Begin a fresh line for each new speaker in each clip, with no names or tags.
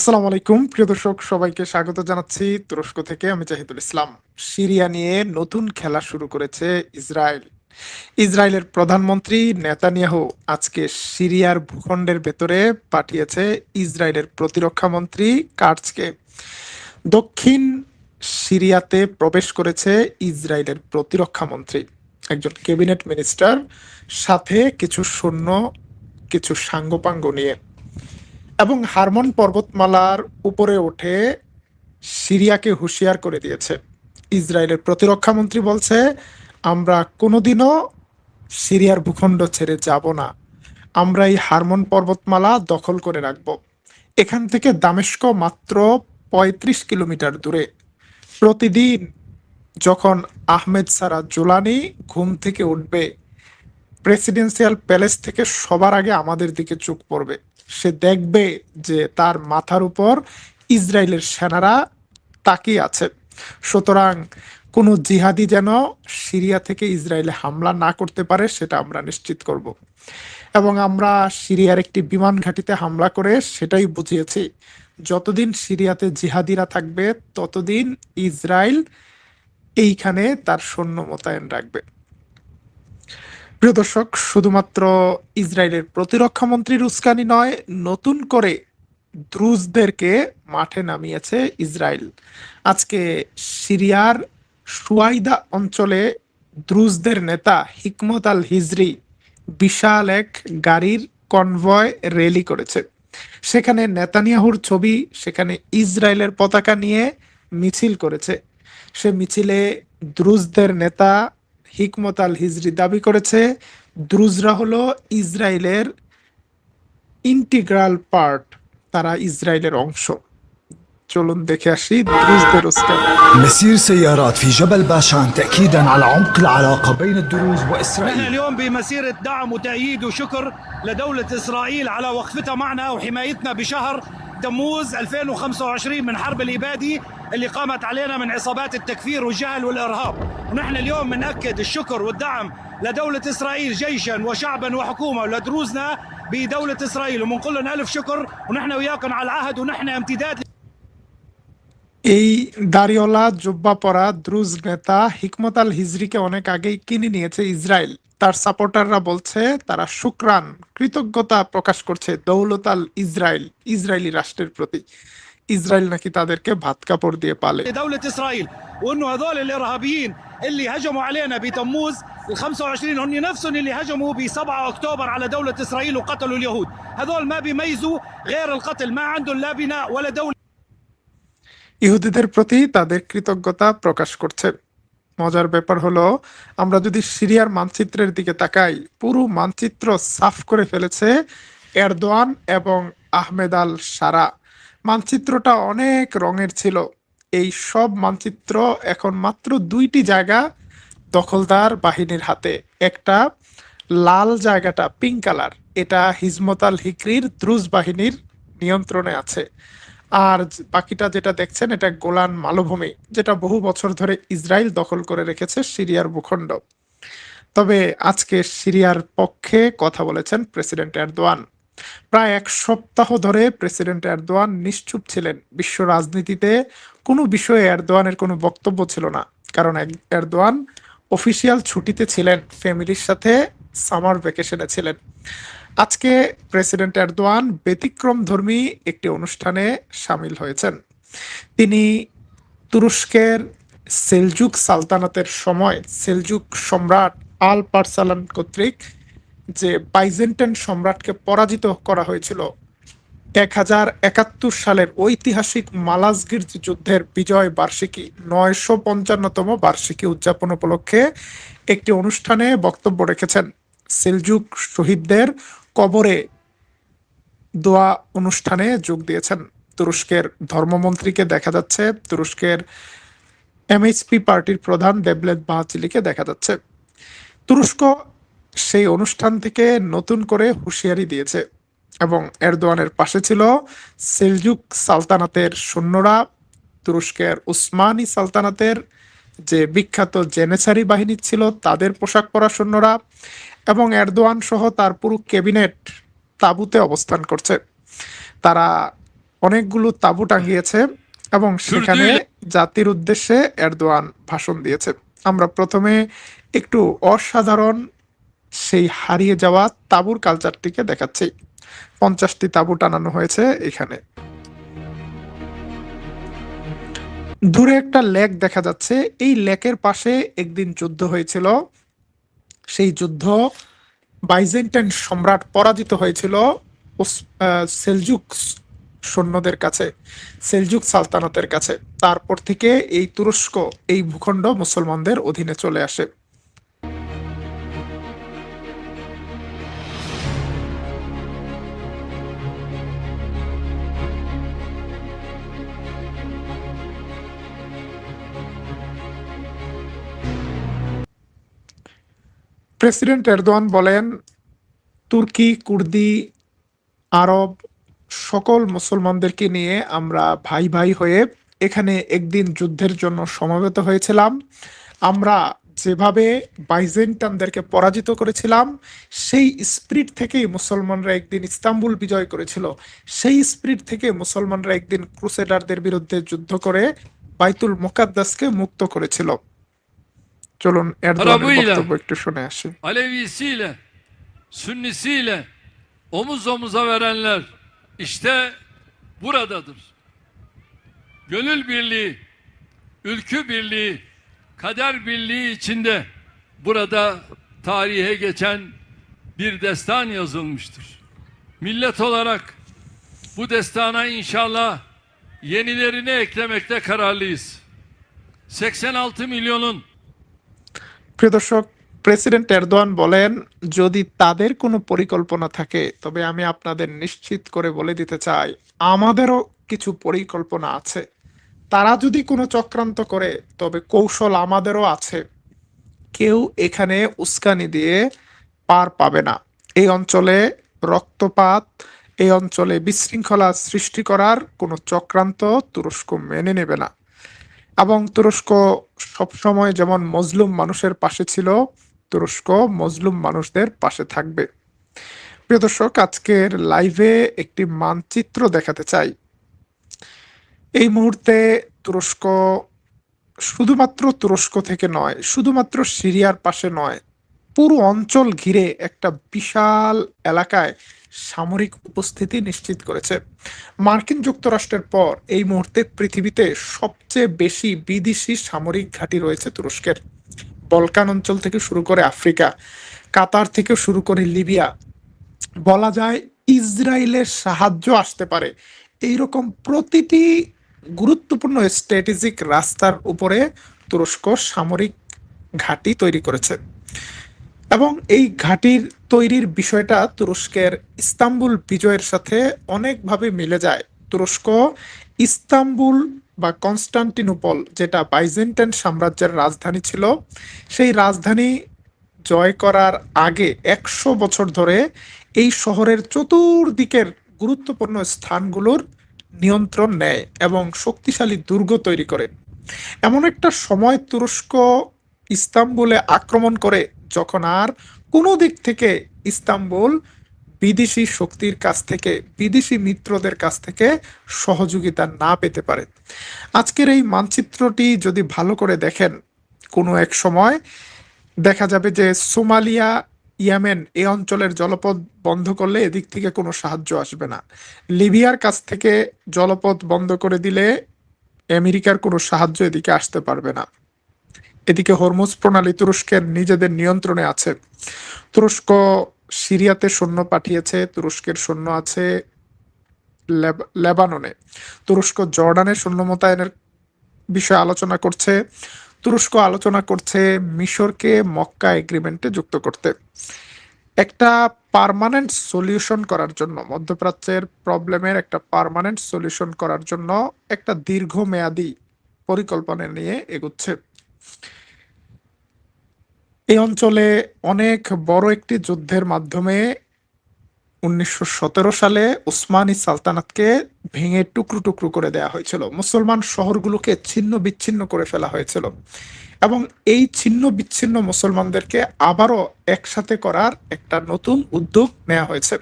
আসসালামু আলাইকুম প্রিয় দর্শক, সবাইকে স্বাগত জানাচ্ছি তুরস্ক থেকে। আমি জাহিদুল ইসলাম। সিরিয়া নিয়ে নতুন খেলা শুরু করেছে ইসরায়েল। ইসরায়েলের প্রধানমন্ত্রী নেতানিয়াহু আজকে সিরিয়ার ভূখণ্ডের ভেতরে পাঠিয়েছে ইসরায়েলের প্রতিরক্ষা মন্ত্রী কার্জকে। দক্ষিণ সিরিয়াতে প্রবেশ করেছে ইসরায়েলের প্রতিরক্ষা মন্ত্রী, একজন ক্যাবিনেট মিনিস্টার, সাথে কিছু সৈন্য, কিছু সাঙ্গপাঙ্গ নিয়ে, এবং হারমন পর্বতমালার উপরে উঠে সিরিয়াকে হুঁশিয়ার করে দিয়েছে। ইসরায়েলের প্রতিরক্ষা মন্ত্রী বলছে, আমরা কোনোদিনও সিরিয়ার ভূখণ্ড ছেড়ে যাব না। আমরা এই হারমন পর্বতমালা দখল করে রাখব। এখান থেকে দামেস্ক মাত্র ৩৫ কিলোমিটার দূরে। প্রতিদিন যখন আহমেদ সারা জোলানি ঘুম থেকে উঠবে, প্রেসিডেন্সিয়াল প্যালেস থেকে সবার আগে আমাদের দিকে চোখ পড়বে। সে দেখবে যে তার মাথার উপর ইসরায়েলের সেনারা তাকিয়ে আছে। সুতরাং কোনো জিহাদি যেন সিরিয়া থেকে ইসরায়েলে হামলা না করতে পারে, সেটা আমরা নিশ্চিত করব। এবং আমরা সিরিয়ার একটি বিমান ঘাঁটিতে হামলা করে সেটাই বুঝিয়েছি, যতদিন সিরিয়াতে জিহাদিরা থাকবে ততদিন ইসরায়েল এইখানে তার সৈন্য মোতায়েন রাখবে। প্রিয় দর্শক, শুধুমাত্র ইসরায়েলের প্রতিরক্ষা মন্ত্রীর উস্কানি নয়, নতুন করে দ্রুজদেরকে মাঠে নামিয়েছে ইসরায়েল। আজকে সিরিয়ার সুয়াইদা অঞ্চলে দ্রুজদের নেতা হিকমত আল হিজরি বিশাল এক গাড়ির কনভয় র্যালি করেছে। সেখানে নেতানিয়াহুর ছবি, সেখানে ইসরায়েলের পতাকা নিয়ে মিছিল করেছে। সে মিছিলে দ্রুজদের নেতা হিকমত আল হিজরি দাবি করেছে, দ্রুজরা হলো ইসরায়েলের ইন্টিগ্রাল পার্ট, তারা ইসরায়েলের অংশ। চলুন দেখে আসি দ্রুজদের উস্কানি।
مسير سيارات في جبل باشان تأكيدا على عمق العلاقة بين الدروز
نحن
وإسرائيل.
اليوم بمسيرة دعم وتأييد وشكر لدولة إسرائيل على وقفتها معنا وحمايتنا بشهر تموز 2025 من حرب الإبادة اللي قامت علينا من عصابات التكفير والجهل والإرهاب. ونحن اليوم بنأكد الشكر والدعم لدولة إسرائيل جيشا وشعبا وحكومة ولدروزنا بدولة إسرائيل، وبنقول لهم ألف شكر، ونحن وياكم على العهد، ونحن امتداد.
এই দাড়িওয়ালা জুব্বা পরা দ্রুজ নেতা হিকমত আল হিজরিকে অনেক আগেই কিনে নিয়েছে ইসরায়েল। তার সাপোর্টাররা বলছে তারা শুকরান, কৃতজ্ঞতা প্রকাশ করছে দৌলত আল ইসরায়েল, ইসরায়েলি রাষ্ট্রের প্রতি। ইসরায়েল নাকি তাদেরকে ভাত কাপড় দিয়ে পালে।
لدولة إسرائيل، وإنه هذول الإرهابيين اللي هجموا علينا بتموز ال 25 هن نفسهم اللي هجموا ب 7 أكتوبر على دولة إسرائيل وقتلوا اليهود. هذول ما بيميزوا غير القتل، ما عندهم لا بناء ولا دولة.
ইহুদিদের প্রতি তাদের কৃতজ্ঞতা প্রকাশ করছে। মজার ব্যাপার হলো, আমরা যদি সিরিয়ার মানচিত্রের দিকে তাকাই, পুরো মানচিত্র সাফ করে ফেলেছে এরদোয়ান এবং আহমেদ আল সারা। মানচিত্রটা অনেক রঙের ছিল। এই সব মানচিত্র এখন মাত্র দুইটি জায়গা দখলদার বাহিনীর হাতে। একটা লাল জায়গাটা পিঙ্ক কালার, এটা হিজমত আল হিকরির দ্রুজ বাহিনীর নিয়ন্ত্রণে আছে। আর বাকিটা যেটা দেখছেন, এটা গোলান মালভূমি, যেটা বহু বছর ধরে ইসরায়েল দখল করে রেখেছে সিরিয়ার ভূখণ্ড। তবে আজকে সিরিয়ার পক্ষে কথা বলেছেন প্রেসিডেন্ট এরদোয়ান। প্রায় এক সপ্তাহ ধরে প্রেসিডেন্ট এরদোয়ান নিশ্চুপ ছিলেন। বিশ্ব রাজনীতিতে কোনো বিষয়ে এরদোয়ানের কোনো বক্তব্য ছিল না, কারণ এরদোয়ান অফিসিয়াল ছুটিতে ছিলেন, ফ্যামিলির সাথে সামার ভ্যাকেশনে ছিলেন। আজকে প্রেসিডেন্ট এরদোয়ান ব্যতিক্রমধর্মী একটি অনুষ্ঠানে সামিল হয়েছেন। তিনি তুরস্কের সেলজুক সালতানাতের সময় সেলজুক সম্রাট আল পারসালান কর্তৃক যে বাইজেন্টাইন সম্রাটকে পরাজিত করা হয়েছিল 1071 সালের ঐতিহাসিক মালাজগির্জ যুদ্ধের বিজয় বার্ষিকী 955তম বার্ষিকী উদযাপন উপলক্ষে একটি অনুষ্ঠানে বক্তব্য রেখেছেন। সেলজুক শহীদদের কবরে দোয়া অনুষ্ঠানে যোগ দিয়েছেন। তুরস্কের ধর্মমন্ত্রীকে দেখা যাচ্ছে, তুরস্কের এমএইচপি পার্টির প্রধান দেবলেত বাহাচিলিকে দেখা যাচ্ছে। তুরস্ক সেই অনুষ্ঠান থেকে নতুন করে হুঁশিয়ারি দিয়েছে, এবং এরদোয়ানের পাশে ছিল সেলজুক সালতানাতের সৈন্যরা, তুরস্কের উসমানী সালতানাতের যে বিখ্যাত জেনেসারি বাহিনী ছিল তাদের পোশাক পরা সৈন্যরা, এবং এরদোয়ান সহ তার পুরো ক্যাবিনেট তাঁবুতে অবস্থান করছে। তারা অনেকগুলো তাঁবু টাঙিয়েছে এবং সেখানে
Kürdüyle
জাতির উদ্দেশ্যে এরদোয়ান ভাষণ দিয়েছে। আমরা প্রথমে একটু অসাধারণ সেই হারিয়ে যাওয়া তাঁবুর কালচারটিকে দেখাচ্ছি। 50টি তাঁবু টানানো হয়েছে এখানে। দূরে একটা লেক দেখা যাচ্ছে। এই লেকের পাশে একদিন যুদ্ধ হয়েছিল। সেই যুদ্ধ বাইজেন্টাইন সম্রাট পরাজিত হয়েছিল সেলজুক সৈন্যদের কাছে, সেলজুক সালতানাতের কাছে। তারপর থেকে এই তুরস্ক, এই ভূখণ্ড মুসলমানদের অধীনে চলে আসে। প্রেসিডেন্ট এরদোয়ান বলেন, তুর্কি, কুর্দি, আরব সকল মুসলমানদেরকে নিয়ে আমরা ভাই ভাই হয়ে এখানে একদিন যুদ্ধের জন্য সমবেত হয়েছিলাম। আমরা যেভাবে বাইজেন্টানদেরকে পরাজিত করেছিলাম, সেই স্পিরিট থেকেই মুসলমানরা একদিন ইস্তাম্বুল বিজয় করেছিল। সেই স্পিরিট থেকে মুসলমানরা একদিন ক্রুসেডারদের বিরুদ্ধে যুদ্ধ করে বাইতুল মুকাদ্দাসকে মুক্ত করেছিল। চলুন এরদোয়ানের
Arabıyla,
বক্তব্য একটু শুনে আসি।
Alevisiyle, Sünnisiyle omuz omuza verenler işte buradadır. Gönül birliği, ülkü birliği, kader birliği içinde burada tarihe geçen bir destan yazılmıştır. Millet olarak bu destana inşallah yenilerini eklemekte kararlıyız. 86 milyonun
প্রিয় দর্শক, প্রেসিডেন্ট এরদোয়ান বলেন, যদি তাদের কোনো পরিকল্পনা থাকে তবে আমি আপনাদের নিশ্চিত করে বলে দিতে চাই আমাদেরও কিছু পরিকল্পনা আছে। তারা যদি কোনো চক্রান্ত করে তবে কৌশল আমাদেরও আছে। কেউ এখানে উস্কানি দিয়ে পার পাবে না। এই অঞ্চলে রক্তপাত, এই অঞ্চলে বিশৃঙ্খলা সৃষ্টি করার কোনো চক্রান্ত তুরস্ক মেনে নেবে না। এবং তুরস্ক সবসময় যেমন মজলুম মানুষের পাশে ছিল, তুরস্ক মজলুম মানুষদের পাশে থাকবে। প্রিয় দর্শক, আজকের লাইভে একটি মানচিত্র দেখাতে চাই। এই মুহূর্তে তুরস্ক শুধুমাত্র তুরস্ক থেকে নয়, শুধুমাত্র সিরিয়ার পাশে নয়, পুরো অঞ্চল ঘিরে একটা বিশাল এলাকায় সামরিক উপস্থিতি নিশ্চিত করেছে। মার্কিন যুক্তরাষ্ট্রের পর এই মুহূর্তে পৃথিবীতে সবচেয়ে বেশি বিদেশি সামরিক ঘাঁটি রয়েছে তুরস্কের। বলকান অঞ্চল থেকে শুরু করে আফ্রিকা, কাতার থেকে শুরু করে লিবিয়া, বলা যায় ইসরায়েলের সাহায্য আসতে পারে এইরকম প্রতিটি গুরুত্বপূর্ণ স্ট্র্যাটেজিক রাস্তার উপরে তুরস্ক সামরিক ঘাঁটি তৈরি করেছে। এবং এই ঘাঁটির তৈরির বিষয়টা তুরস্কের ইস্তাম্বুল বিজয়ের সাথে অনেকভাবে মিলে যায়। তুরস্ক ইস্তাম্বুল বা কনস্টান্টিনোপল, যেটা বাইজেন্টাইন সাম্রাজ্যের রাজধানী ছিল, সেই রাজধানী জয় করার আগে 100 বছর ধরে এই শহরের চতুর্দিকের গুরুত্বপূর্ণ স্থানগুলোর নিয়ন্ত্রণ নেয় এবং শক্তিশালী দুর্গ তৈরি করে। এমন একটা সময় তুরস্ক ইস্তাম্বুলে আক্রমণ করে যখন আর কোনো দিক থেকে ইস্তাম্বুল বিদেশি শক্তির কাছ থেকে, বিদেশি মিত্রদের কাছ থেকে সহযোগিতা না পেতে পারে। আজকের এই মানচিত্রটি যদি ভালো করে দেখেন, কোনো এক সময় দেখা যাবে যে সোমালিয়া, ইয়েমেন এই অঞ্চলের জলপথ বন্ধ করলে এদিক থেকে কোনো সাহায্য আসবে না। লিবিয়ার কাছ থেকে জলপথ বন্ধ করে দিলে আমেরিকার কোনো সাহায্য এদিকে আসতে পারবে না। এদিকে হরমুজ প্রণালী তুরস্কের নিজেদের নিয়ন্ত্রণে আছে। তুরস্ক সিরিয়াতে সৈন্য পাঠিয়েছে, তুরস্কের সৈন্য আছে লেবাননে। তুরস্ক জর্ডানের সৈন্য মোতায়েনের বিষয়ে আলোচনা করছে। তুরস্ক আলোচনা করছে মিশরকে মক্কা এগ্রিমেন্টে যুক্ত করতে। একটা পার্মানেন্ট সলিউশন করার জন্য, মধ্যপ্রাচ্যের প্রবলেমের একটা পার্মানেন্ট সলিউশন করার জন্য একটা দীর্ঘমেয়াদী পরিকল্পনা নিয়ে এগুচ্ছে। এই অঞ্চলে অনেক বড় একটি যুদ্ধের মাধ্যমে 1917 সালে উসমানী সালতানাতকে ভেঙে টুকরো টুকরো করে দেয়া হয়েছিল। মুসলমান শহরগুলোকে ছিন্ন বিচ্ছিন্ন করে ফেলা হয়েছিল এবং এই ছিন্ন বিচ্ছিন্ন মুসলমানদেরকে আবারও একসাথে করার একটা নতুন উদ্যোগ নেওয়া হয়েছে।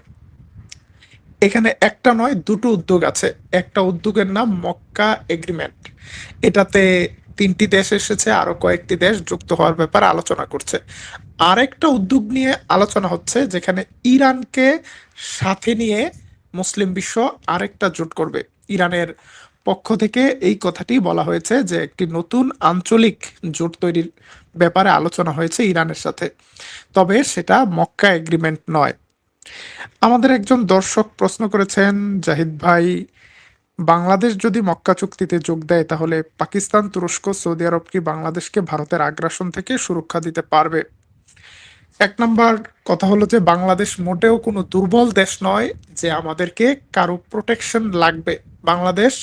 এখানে একটা নয়, দুটো উদ্যোগ আছে। একটা উদ্যোগের নাম মক্কা এগ্রিমেন্ট। এটাতে 3টি দেশ এসেছে, আরো কয়েকটি দেশ যুক্ত হওয়ার ব্যাপারে আলোচনা করছে। আরেকটা উদ্যোগ নিয়ে আলোচনা হচ্ছে, যেখানে ইরানকে সাথে নিয়ে মুসলিম বিশ্ব আরেকটা জোট করবে। ইরানের পক্ষ থেকে এই কথাটি বলা হয়েছে যে একটি নতুন আঞ্চলিক জোট তৈরির ব্যাপারে আলোচনা হয়েছে ইরানের সাথে, তবে সেটা মক্কা এগ্রিমেন্ট নয়। আমাদের একজন দর্শক প্রশ্ন করেছেন, জাহিদ ভাই, বাংলাদেশ যদি মক্কা চুক্তিতে যোগ দেয় তাহলে পাকিস্তান, তুরস্ক, সৌদি আরব কি বাংলাদেশকে ভারতের আগ্রাসন থেকে সুরক্ষা দিতে পারবে? এক নাম্বার কথা হলো যে বাংলাদেশ মোটেও কোনো দুর্বল দেশ নয় যে আমাদেরকে কারো প্রোটেকশন লাগবে। বাংলাদেশ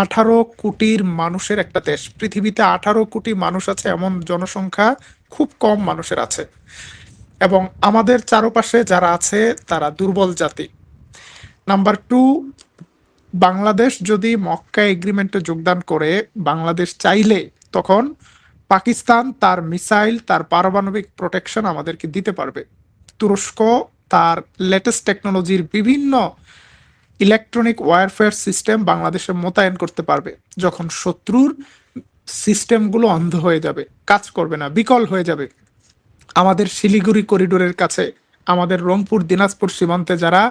18 কোটির মানুষের একটা দেশ। পৃথিবীতে 18 কোটি মানুষ আছে, এমন জনসংখ্যা খুব কম মানুষের আছে। এবং আমাদের চারপাশে যারা আছে তারা দুর্বল জাতি। নাম্বার টু, বাংলাদেশ যদি মক্কা এগ্রিমেন্টে যোগদান করে, বাংলাদেশ চাইলে তখন পাকিস্তান তার মিসাইল, তার পারমাণবিক প্রোটেকশন আমাদেরকে দিতে পারবে। তুরস্ক তার লেটেস্ট টেকনোলজির বিভিন্ন ইলেকট্রনিক ওয়ারফেয়ার সিস্টেম বাংলাদেশে মোতায়েন করতে পারবে, যখন শত্রুর সিস্টেমগুলো অন্ধ হয়ে যাবে, কাজ করবে না, বিকল হয়ে যাবে। আমাদের শিলিগুড়ি করিডোরের কাছে, আমাদের রংপুর দিনাজপুর সীমান্তে যারা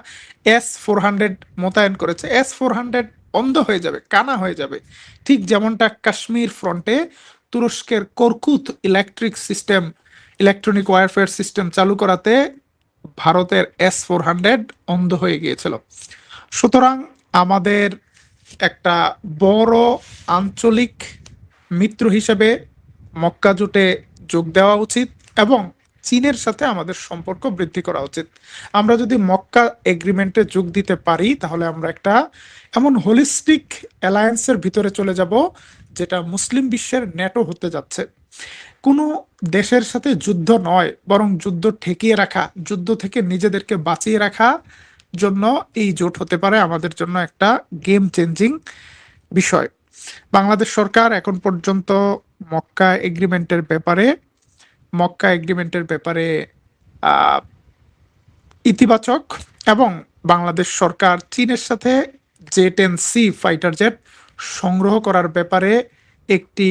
S-400 মোতায়েন করেছে, S-400 অন্ধ হয়ে যাবে, কানা হয়ে যাবে। ঠিক যেমনটা কাশ্মীর ফ্রন্টে তুরস্কের করকুত ইলেকট্রনিক ওয়ারফেয়ার সিস্টেম চালু করাতে ভারতের S-400 অন্ধ হয়ে গিয়েছিল। সুতরাং আমাদের একটা বড় আঞ্চলিক মিত্র হিসেবে মক্কা জোটে যোগ দেওয়া উচিত এবং চীনের সাথে আমাদের সম্পর্ক বৃদ্ধি করা উচিত। আমরা যদি মক্কা এগ্রিমেন্টে যোগ দিতে পারি তাহলে আমরা একটা এমন হোলিস্টিক অ্যালায়েন্সের ভিতরে চলে যাব যেটা মুসলিম বিশ্বের ন্যাটো হতে যাচ্ছে। কোনো দেশের সাথে যুদ্ধ নয়, বরং যুদ্ধ ঠেকিয়ে রাখা, যুদ্ধ থেকে নিজেদেরকে বাঁচিয়ে রাখা জন্য এই জোট হতে পারে আমাদের জন্য একটা গেম চেঞ্জিং বিষয়। বাংলাদেশ সরকার এখন পর্যন্ত মক্কা এগ্রিমেন্টের ব্যাপারে আহ, ইতিবাচক, এবং বাংলাদেশ সরকার চীনের সাথে J-10C ফাইটার জেট সংগ্রহ করার ব্যাপারে একটি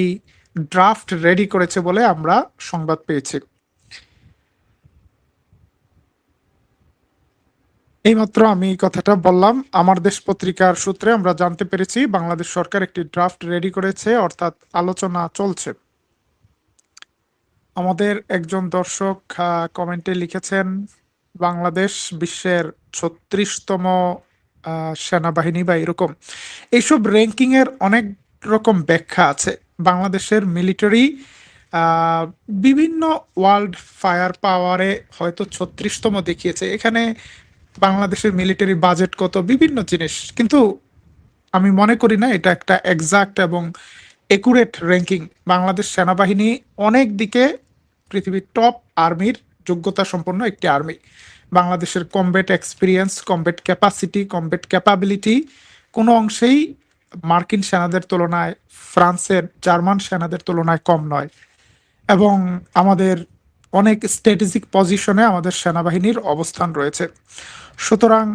ড্রাফট রেডি করেছে বলে আমরা সংবাদ পেয়েছি। এইমাত্র আমি এই কথাটা বললাম, আমার দেশ পত্রিকার সূত্রে আমরা জানতে পেরেছি বাংলাদেশ সরকার একটি ড্রাফট রেডি করেছে, অর্থাৎ আলোচনা চলছে। আমাদের একজন দর্শক কমেন্টে লিখেছেন, বাংলাদেশ বিশ্বের 36তম সেনাবাহিনী বা এরকম এইসব র্যাঙ্কিং এর অনেক রকম ব্যাখ্যা আছে। বাংলাদেশের মিলিটারি বিভিন্ন ওয়ার্ল্ড ফায়ার পাওয়ারে হয়তো 36তম দেখিয়েছে। এখানে বাংলাদেশের মিলিটারি বাজেট কত, বিভিন্ন জিনিস, কিন্তু আমি মনে করি না এটা একটা এক্সাক্ট এবং একুরেট র্যাঙ্কিং। বাংলাদেশ সেনাবাহিনী অনেক দিকে পৃথিবীর টপ আর্মির যোগ্যতা সম্পন্ন একটি আর্মি। বাংলাদেশের combat experience, combat capacity, combat capability কোনো অংশেই মার্কিন সেনাদের তুলনায়, ফ্রান্সের, জার্মান সেনাদের তুলনায় কম নয়। এবং আমাদের অনেক স্ট্র্যাটেজিক পজিশনে আমাদের সেনাবাহিনীর অবস্থান রয়েছে। সুতরাং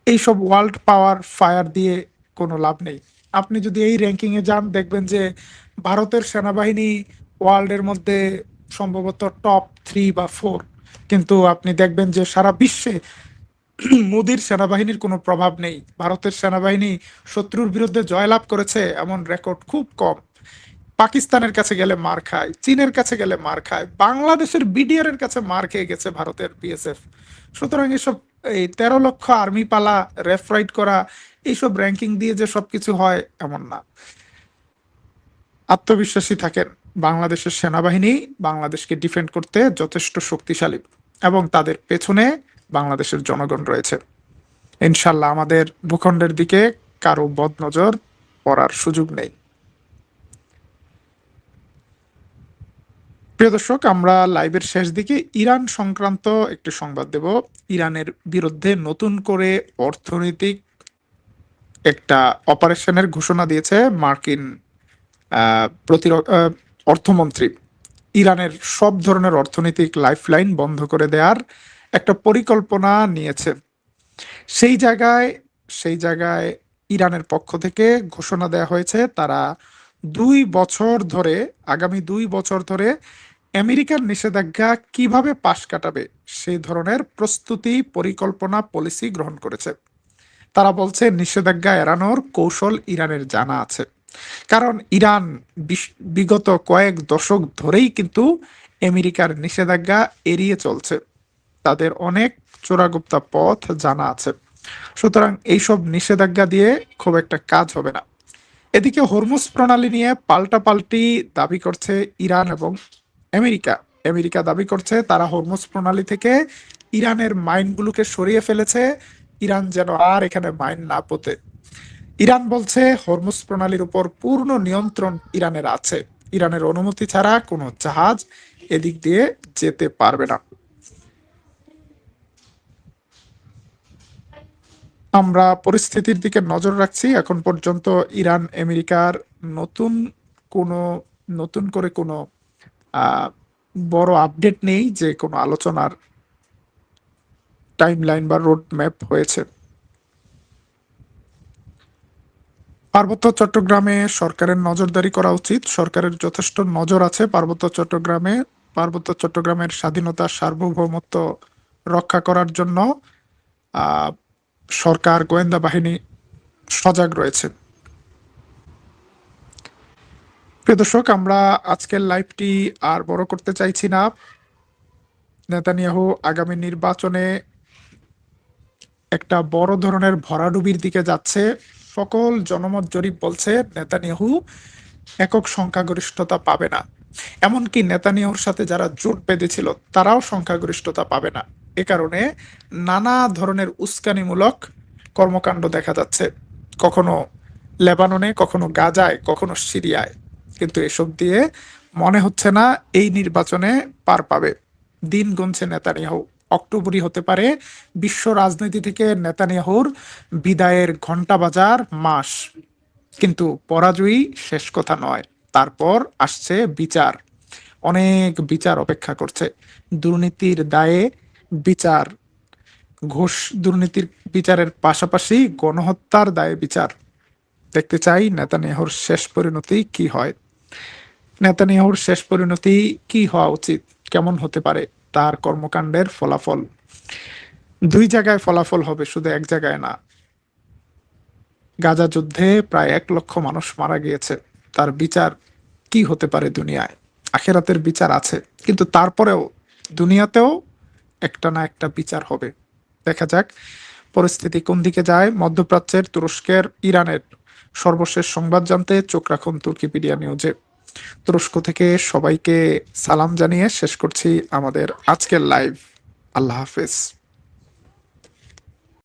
এইসব ওয়ার্ল্ড পাওয়ার ফায়ার দিয়ে কোনো লাভ নেই। আপনি যদি এই র্যাঙ্কিংয়ে যান দেখবেন যে ভারতের সেনাবাহিনী ওয়ার্ল্ডের মধ্যে সম্ভবত টপ 3 বা 4, কিন্তু আপনি দেখবেন যে সারা বিশ্বে মোদির সেনাবাহিনীর কোনো প্রভাব নেই। ভারতের সেনাবাহিনী শত্রুর বিরুদ্ধে জয়লাভ করেছে এমন রেকর্ড খুব কম। পাকিস্তানের কাছে গেলে মার খায়, চীনের কাছে গেলে মার খায়, বাংলাদেশের বিডিআর এর কাছে মার খেয়ে গেছে ভারতের বিএসএফ। সুতরাং এসব এই 13 লক্ষ আর্মি পালা, রেফ রাইড করা, এইসব র্যাঙ্কিং দিয়ে যে সবকিছু হয় এমন না। আত্মবিশ্বাসী থাকেন, বাংলাদেশের সেনাবাহিনী বাংলাদেশকে ডিফেন্ড করতে যথেষ্ট শক্তিশালী এবং তাদের পেছনে বাংলাদেশের জনগণ রয়েছে। ইনশাল্লাহ আমাদের ভূখণ্ডের দিকে কারো বদনজর পড়ার সুযোগ নেই। প্রিয় দর্শক, আমরা লাইভের শেষ দিকে ইরান সংক্রান্ত একটি সংবাদ দেব। ইরানের বিরুদ্ধে নতুন করে অর্থনৈতিক একটা অপারেশনের ঘোষণা দিয়েছে মার্কিন অর্থমন্ত্রী। ইরানের সব ধরনের অর্থনৈতিক লাইফলাইন বন্ধ করে দেওয়ার একটা পরিকল্পনা নিয়েছে। সেই জায়গায় সেই জায়গায় ইরানের পক্ষ থেকে ঘোষণা দেওয়া হয়েছে তারা 2 বছর ধরে, আগামী 2 বছর ধরে আমেরিকার নিষেধাজ্ঞা কিভাবে পাশ কাটাবে সেই ধরনের প্রস্তুতি, পরিকল্পনা, পলিসি গ্রহণ করেছে। তারা বলছে নিষেধাজ্ঞা এড়ানোর কৌশল ইরানের জানা আছে, কারণ ইরান বিগত কয়েক দশক ধরেই কিন্তু আমেরিকার নিষেধাজ্ঞা এড়িয়ে চলছে। তাদের অনেক চোরাগুপ্তা পথ জানা আছে। সুতরাং এইসব নিষেধাজ্ঞা দিয়ে খুব একটা কাজ হবে না। এদিকে হরমুজ প্রণালী নিয়ে পাল্টাপাল্টি দাবি করছে ইরান এবং আমেরিকা। আমেরিকা দাবি করছে তারা হরমুজ প্রণালী থেকে ইরানের মাইনগুলোকে সরিয়ে ফেলেছে, ইরান যেন আর এখানে মাইন না পোতে। ইরান বলছে হরমুজ প্রণালীর উপর পূর্ণ নিয়ন্ত্রণ ইরানের আছে, ইরানের অনুমতি ছাড়া কোনো জাহাজ এদিক দিয়ে যেতে পারবে না। আমরা পরিস্থিতির দিকে নজর রাখছি। এখন পর্যন্ত ইরান আমেরিকার নতুন কোনো নতুন করে কোনো আহ, বড় আপডেট নেই যে কোনো আলোচনার টাইমলাইন বা রোড ম্যাপ হয়েছে। পার্বত্য চট্টগ্রামে সরকারের নজরদারি করা উচিত। সরকারের যথেষ্ট নজর আছে পার্বত্য চট্টগ্রামে। পার্বত্য চট্টগ্রামের স্বাধীনতা, সার্বভৌমত্ব রক্ষা করার জন্য আহ সরকার, গোয়েন্দা বাহিনী সজাগ রয়েছে। প্রিয় দর্শক, আমরা আজকের লাইভটি আর বড় করতে চাইছি না। নেতানিয়াহু আগামী নির্বাচনে একটা বড় ধরনের ভরাডুবির দিকে যাচ্ছে। সকল জনমত জরিপ বলছে নেতানিয়াহু একক সংখ্যাগরিষ্ঠতা পাবে না। এমনকি নেতানিয়াহুর সাথে যারা জোট বেঁধেছিল তারাও সংখ্যাগরিষ্ঠতা পাবে না। এ কারণে নানা ধরনের উস্কানিমূলক কর্মকাণ্ড দেখা যাচ্ছে, কখনো লেবাননে, কখনো গাজায়, কখনো সিরিয়ায়। কিন্তু এসব দিয়ে মনে হচ্ছে না এই নির্বাচনে পার পাবে। দিন গুনছে নেতানিয়াহু। অক্টোবরই হতে পারে বিশ্ব রাজনীতি থেকে নেতানিয়াহুর বিদায়ের ঘন্টা বাজার মাস। কিন্তু পরাজয়ই শেষ কথা নয়, তারপর আসছে বিচার। অনেক বিচার অপেক্ষা করছে। দুর্নীতির দায়ে বিচার, ঘুষ দুর্নীতির বিচারের পাশাপাশি গণহত্যার দায়ে বিচার। দেখতে চাই নেতানিয়াহুর শেষ পরিণতি কি হয়। নেতানিয়াহুর শেষ পরিণতি কি হওয়া উচিত, কেমন হতে পারে তার কর্মকাণ্ডের ফলাফল। 2 জায়গায় ফলাফল হবে, শুধু এক জায়গায় না। গাজা যুদ্ধে প্রায় 1 লক্ষ মানুষ মারা গিয়েছে, তার বিচার কি হতে পারে দুনিয়ায়। আখেরাতের বিচার আছে, কিন্তু তারপরেও দুনিয়াতেও একটা না একটা বিচার হবে। দেখা যাক পরিস্থিতি কোন দিকে যায়। মধ্যপ্রাচ্যের, তুরস্কের, ইরানের সর্বশেষ সংবাদ জানতে চোখ রাখুন তুর্কিপিডিয়া নিউজে। তুরস্ক থেকে সবাইকে সালাম জানিয়ে শেষ করছি আমাদের আজকের লাইভ। আল্লাহ হাফেজ।